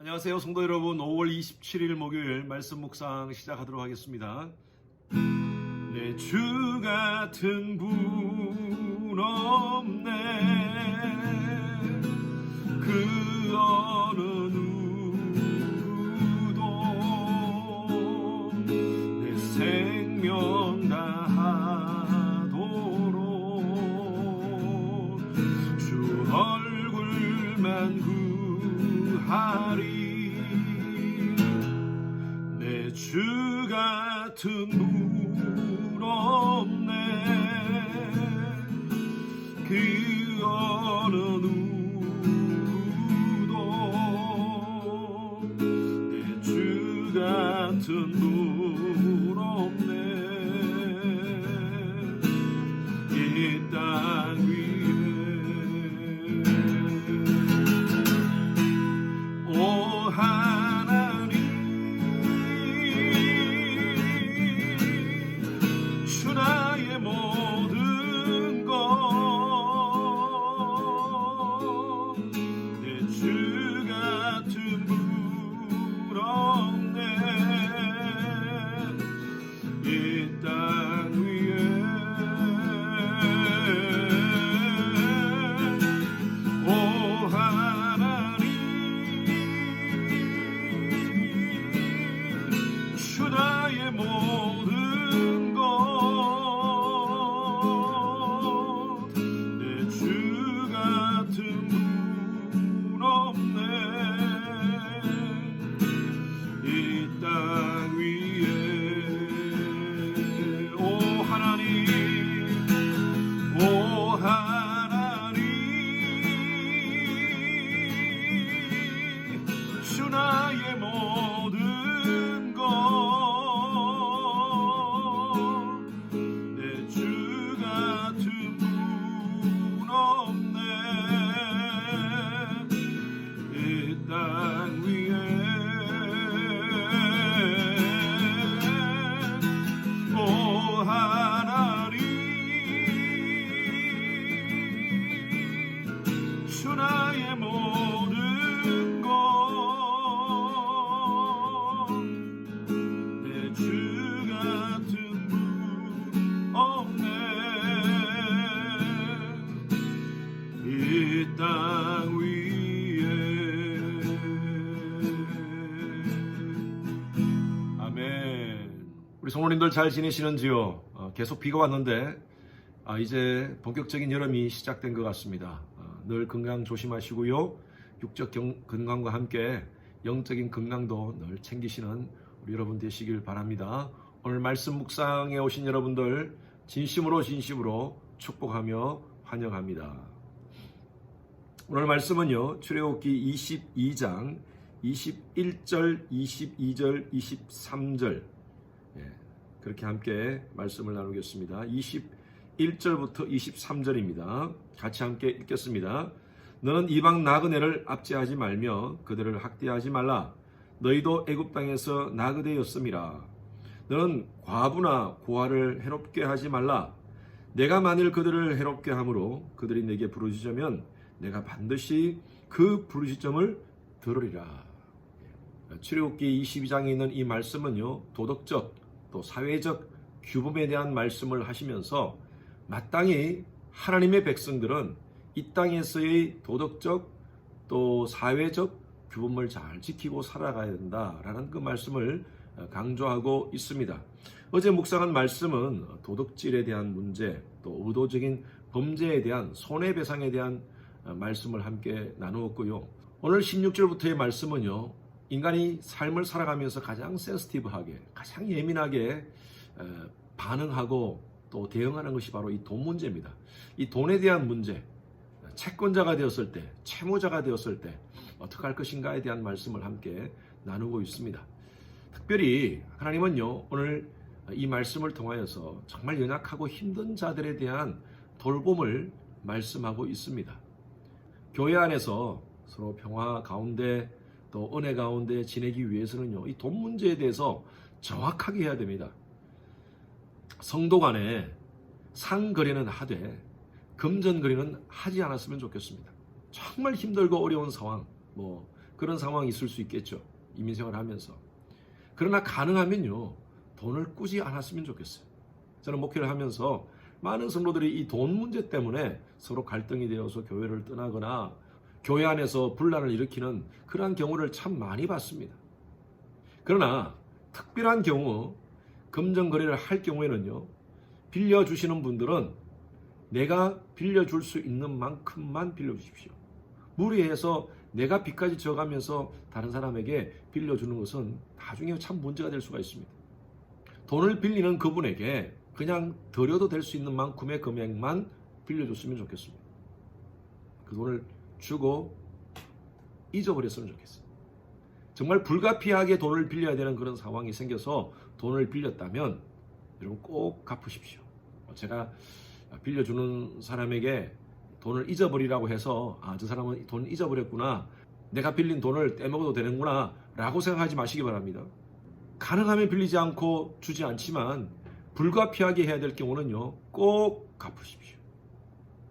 안녕하세요 성도 여러분. 5월 27일 목요일 말씀 묵상 시작하도록 하겠습니다. 내 주 같은 분 없네, 그 어느 누구도 내 생명 다하도록 주 얼굴만 구하리. 내 주 같은 분 없네, 그 어느 누구도 내 주 같은 분 없네. 이 땅 위에 오 하나님, 주 나의 모든 것, 내 주 같은 분 없네. 이 땅 위에 오 하나님, 주 나의 모든 것, 내 주 같은 분 없네. 이 땅 위에 오 하나님, 오 하나님, 주 나의 모든 것, 내 주 같은 분 없네. 이 땅 위에 오 하나님, 주 나의 모든 것, 내 주 같은 분 없네. 이 땅 위에 아멘. 우리 성도님들 잘 지내시는지요? 계속 비가 왔는데 이제 본격적인 여름이 시작된 것 같습니다. 늘 건강 조심하시고요. 육적 건강과 함께 영적인 건강도 늘 챙기시는 우리 여러분 되시길 바랍니다. 오늘 말씀 묵상에 오신 여러분들 진심으로 축복하며 환영합니다. 오늘 말씀은요, 출애굽기 22장 21절, 22절, 23절 그렇게 함께 말씀을 나누겠습니다. 21절부터 23절입니다. 같이 함께 읽겠습니다. 너는 이방 나그네를 압제하지 말며 그들을 학대하지 말라. 너희도 애굽 땅에서 나그네였음이라. 너는 과부나 고아를 해롭게 하지 말라. 내가 만일 그들을 해롭게 함으로 그들이 내게 부르짖으면 내가 반드시 그 부르짖음을 들으리라. 출애굽기 22장에 있는 이 말씀은요, 도덕적 또 사회적 규범에 대한 말씀을 하시면서 마땅히 하나님의 백성들은 이 땅에서의 도덕적 또 사회적 규범을 잘 지키고 살아가야 된다라는 그 말씀을 강조하고 있습니다. 어제 묵상한 말씀은 도덕질에 대한 문제, 또 의도적인 범죄에 대한 손해배상에 대한 말씀을 함께 나누었고요. 오늘 16절부터의 말씀은요, 인간이 삶을 살아가면서 가장 센시티브하게, 가장 예민하게 반응하고 또 대응하는 것이 바로 이 돈 문제입니다. 이 돈에 대한 문제, 채권자가 되었을 때, 채무자가 되었을 때 어떻게 할 것인가에 대한 말씀을 함께 나누고 있습니다. 특별히 하나님은요, 오늘 이 말씀을 통하여서 정말 연약하고 힘든 자들에 대한 돌봄을 말씀하고 있습니다. 교회 안에서 서로 평화 가운데 또 은혜 가운데 지내기 위해서는요, 이 돈 문제에 대해서 정확하게 해야 됩니다. 성도 간에 상거래는 하되 금전거래는 하지 않았으면 좋겠습니다. 정말 힘들고 어려운 상황, 그런 상황이 있을 수 있겠죠. 이민생활을 하면서. 그러나 가능하면요, 돈을 꾸지 않았으면 좋겠어요. 저는 목회를 하면서 많은 성도들이 이 돈 문제 때문에 서로 갈등이 되어서 교회를 떠나거나 교회 안에서 분란을 일으키는 그러한 경우를 참 많이 봤습니다. 그러나 특별한 경우 금전 거래를 할 경우에는요, 빌려주시는 분들은 내가 빌려줄 수 있는 만큼만 빌려주십시오. 무리해서 내가 빚까지 져가면서 다른 사람에게 빌려주는 것은 나중에 참 문제가 될 수가 있습니다. 돈을 빌리는 그분에게 그냥 드려도 될 수 있는 만큼의 금액만 빌려줬으면 좋겠습니다. 그 돈을 주고 잊어버렸으면 좋겠어요. 정말 불가피하게 돈을 빌려야 되는 그런 상황이 생겨서 돈을 빌렸다면 여러분 꼭 갚으십시오. 제가 빌려주는 사람에게 돈을 잊어버리라고 해서 저 사람은 돈을 잊어버렸구나, 내가 빌린 돈을 떼먹어도 되는구나 라고 생각하지 마시기 바랍니다. 가능하면 빌리지 않고 주지 않지만 불가피하게 해야 될 경우는요, 꼭 갚으십시오.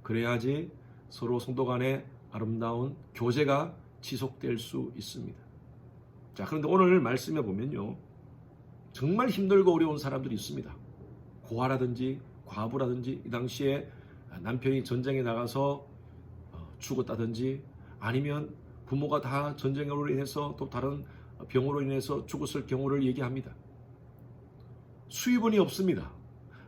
그래야지 서로 성도 간의 아름다운 교제가 지속될 수 있습니다. 자, 그런데 오늘 말씀해 보면요, 정말 힘들고 어려운 사람들이 있습니다. 고아라든지 과부라든지, 이 당시에 남편이 전쟁에 나가서 죽었다든지, 아니면 부모가 다 전쟁으로 인해서 또 다른 병으로 인해서 죽었을 경우를 얘기합니다. 수입원이 없습니다.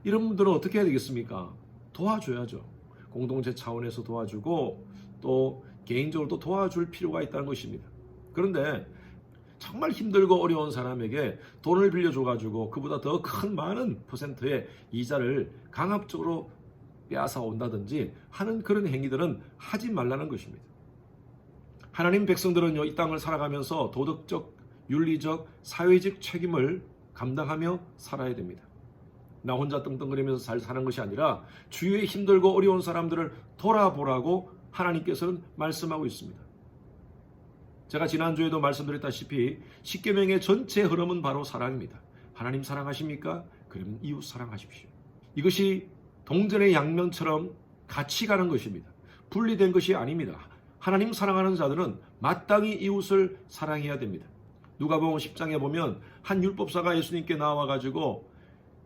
이런 분들은 어떻게 해야 되겠습니까? 도와줘야죠. 공동체 차원에서 도와주고 또 개인적으로 또 도와줄 필요가 있다는 것입니다. 그런데 정말 힘들고 어려운 사람에게 돈을 빌려줘가지고 그보다 더 큰 많은 퍼센트의 이자를 강압적으로 빼앗아 온다든지 하는 그런 행위들은 하지 말라는 것입니다. 하나님 백성들은요, 이 땅을 살아가면서 도덕적, 윤리적, 사회적 책임을 감당하며 살아야 됩니다. 나 혼자 떵떵거리면서 잘 사는 것이 아니라 주위에 힘들고 어려운 사람들을 돌아보라고 하나님께서는 말씀하고 있습니다. 제가 지난주에도 말씀드렸다시피 십계명의 전체 흐름은 바로 사랑입니다. 하나님 사랑하십니까? 그러면 이웃 사랑하십시오. 이것이 동전의 양면처럼 같이 가는 것입니다. 분리된 것이 아닙니다. 하나님 사랑하는 자들은 마땅히 이웃을 사랑해야 됩니다. 누가복음 10장에 보면 한 율법사가 예수님께 나와가지고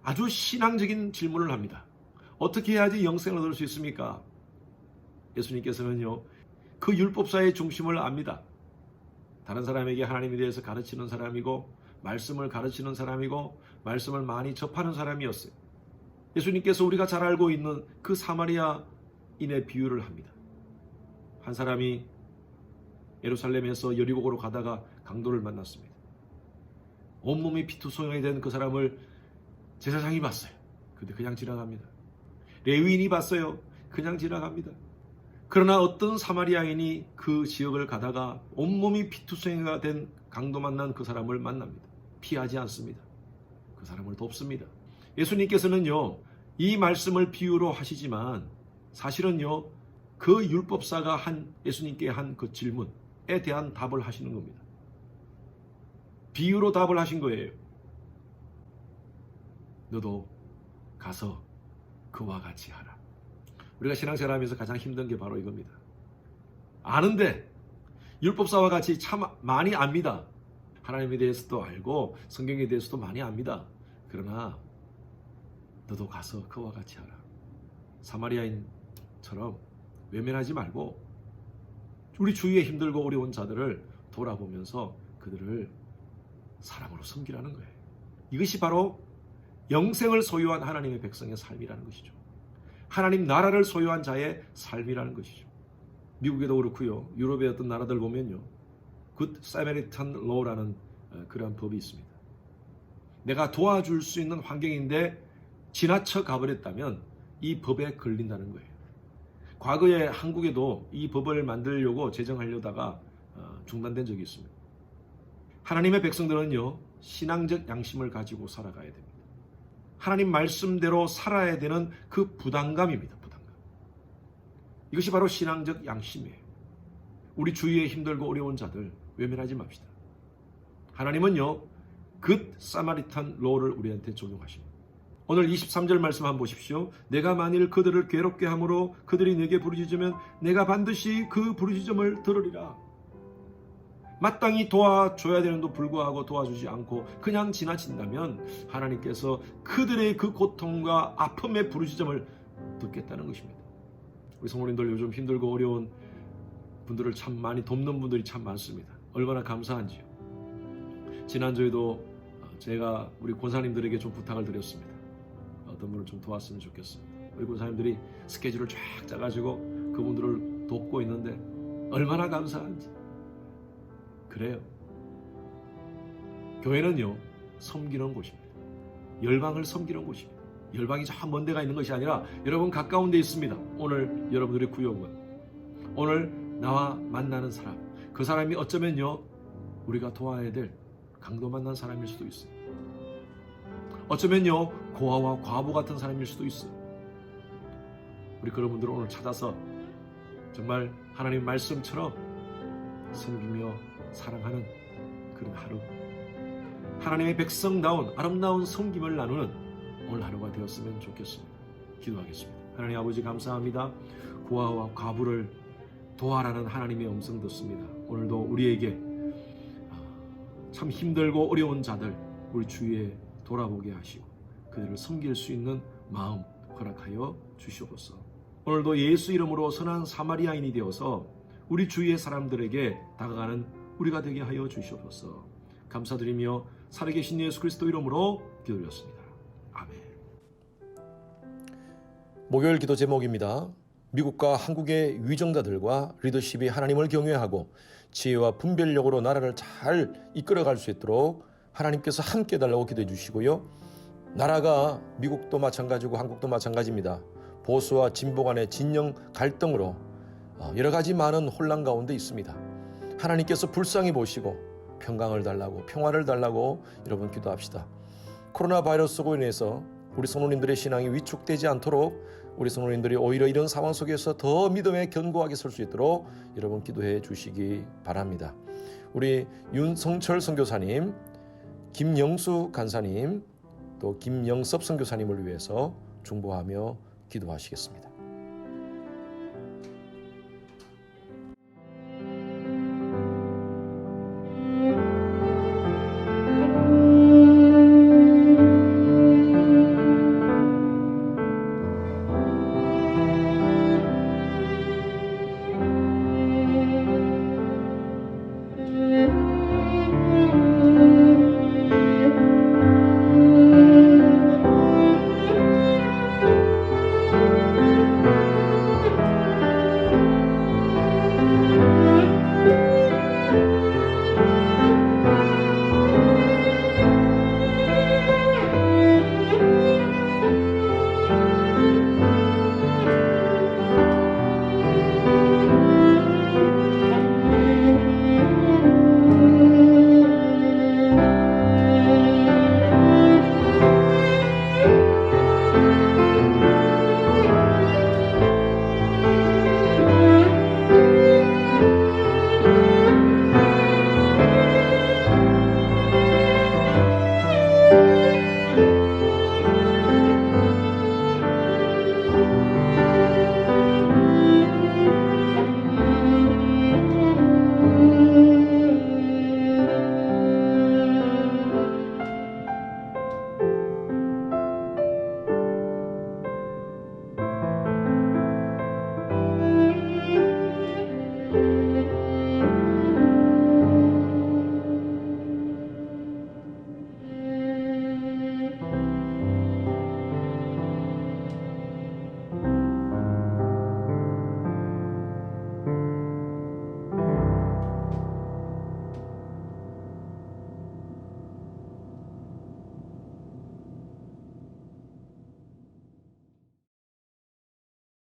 아주 신앙적인 질문을 합니다. 어떻게 해야지 영생을 얻을 수 있습니까? 예수님께서는요, 그 율법사의 중심을 압니다. 다른 사람에게 하나님에 대해서 가르치는 사람이고, 말씀을 가르치는 사람이고, 말씀을 많이 접하는 사람이었어요. 예수님께서 우리가 잘 알고 있는 그 사마리아인의 비유를 합니다. 한 사람이 예루살렘에서 여리고로 가다가 강도를 만났습니다. 온몸이 피투성이 된 그 사람을 제사장이 봤어요. 근데 그냥 지나갑니다. 레위인이 봤어요. 그냥 지나갑니다. 그러나 어떤 사마리아인이 그 지역을 가다가 온몸이 피투성이가 된 강도 만난 그 사람을 만납니다. 피하지 않습니다. 그 사람을 돕습니다. 예수님께서는요, 이 말씀을 비유로 하시지만 사실은요, 그 율법사가 예수님께 한 그 질문에 대한 답을 하시는 겁니다. 비유로 답을 하신 거예요. 너도 가서 그와 같이 하라. 우리가 신앙생활하면서 가장 힘든 게 바로 이겁니다. 아는데 율법사와 같이 참 많이 압니다. 하나님에 대해서도 알고 성경에 대해서도 많이 압니다. 그러나 너도 가서 그와 같이 하라. 사마리아인처럼 외면하지 말고 우리 주위에 힘들고 어려운 자들을 돌아보면서 그들을 사랑으로 섬기라는 거예요. 이것이 바로 영생을 소유한 하나님의 백성의 삶이라는 것이죠. 하나님 나라를 소유한 자의 삶이라는 것이죠. 미국에도 그렇고요, 유럽의 어떤 나라들 보면요, 굿 사마리탄 로라는 그러한 법이 있습니다. 내가 도와줄 수 있는 환경인데 지나쳐 가버렸다면 이 법에 걸린다는 거예요. 과거에 한국에도 이 법을 만들려고 제정하려다가 중단된 적이 있습니다. 하나님의 백성들은요, 신앙적 양심을 가지고 살아가야 됩니다. 하나님 말씀대로 살아야 되는 그 부담감입니다. 부담감. 이것이 바로 신앙적 양심이에요. 우리 주위에 힘들고 어려운 자들 외면하지 맙시다. 하나님은요, 굿 사마리탄 로를 우리한테 적용하십니다. 오늘 23절 말씀 한번 보십시오. 내가 만일 그들을 괴롭게 함으로 그들이 내게 부르짖으면 내가 반드시 그 부르짖음을 들으리라. 마땅히 도와줘야 되는데도 불구하고 도와주지 않고 그냥 지나친다면 하나님께서 그들의 그 고통과 아픔의 부르짖음을 듣겠다는 것입니다. 우리 성도님들 요즘 힘들고 어려운 분들을 참 많이 돕는 분들이 참 많습니다. 얼마나 감사한지요. 지난주에도 제가 우리 권사님들에게 좀 부탁을 드렸습니다. 어떤 분을 좀 도왔으면 좋겠습니다. 우리 권사님들이 스케줄을 쫙 짜가지고 그분들을 돕고 있는데 얼마나 감사한지. 그래요. 교회는요, 섬기는 곳입니다. 열방을 섬기는 곳입니다. 열방이 저 먼 데가 있는 것이 아니라 여러분 가까운 데 있습니다. 오늘 여러분들의 구역은, 오늘 나와 만나는 사람, 그 사람이 어쩌면요 우리가 도와야 될 강도 만난 사람일 수도 있어요. 어쩌면요 고아와 과부 같은 사람일 수도 있어요. 우리 그런 분들을 오늘 찾아서 정말 하나님 말씀처럼 섬기며 사랑하는 그런 하루, 하나님의 백성다운 아름다운 섬김을 나누는 오늘 하루가 되었으면 좋겠습니다. 기도하겠습니다. 하나님 아버지 감사합니다. 고아와 과부를 도와라는 하나님의 음성 듣습니다. 오늘도 우리에게 참 힘들고 어려운 자들 우리 주위에 돌아보게 하시고 그들을 섬길 수 있는 마음 허락하여 주시옵소서. 오늘도 예수 이름으로 선한 사마리아인이 되어서 우리 주위의 사람들에게 다가가는 우리가 되게 하여 주시옵소서. 감사드리며 살아계신 예수 그리스도 이름으로 기도드렸습니다. 아멘. 목요일 기도 제목입니다. 미국과 한국의 위정자들과 리더십이 하나님을 경외하고 지혜와 분별력으로 나라를 잘 이끌어갈 수 있도록 하나님께서 함께 달라고 기도해 주시고요. 나라가 미국도 마찬가지고 한국도 마찬가지입니다. 보수와 진보 간의 진영 갈등으로 여러 가지 많은 혼란 가운데 있습니다. 하나님께서 불쌍히 보시고 평강을 달라고, 평화를 달라고 여러분 기도합시다. 코로나 바이러스로 인해서 우리 성도님들의 신앙이 위축되지 않도록 우리 성도님들이 오히려 이런 상황 속에서 더 믿음에 견고하게 설 수 있도록 여러분 기도해 주시기 바랍니다. 우리 윤성철 선교사님, 김영수 간사님, 또 김영섭 선교사님을 위해서 중보하며 기도하시겠습니다.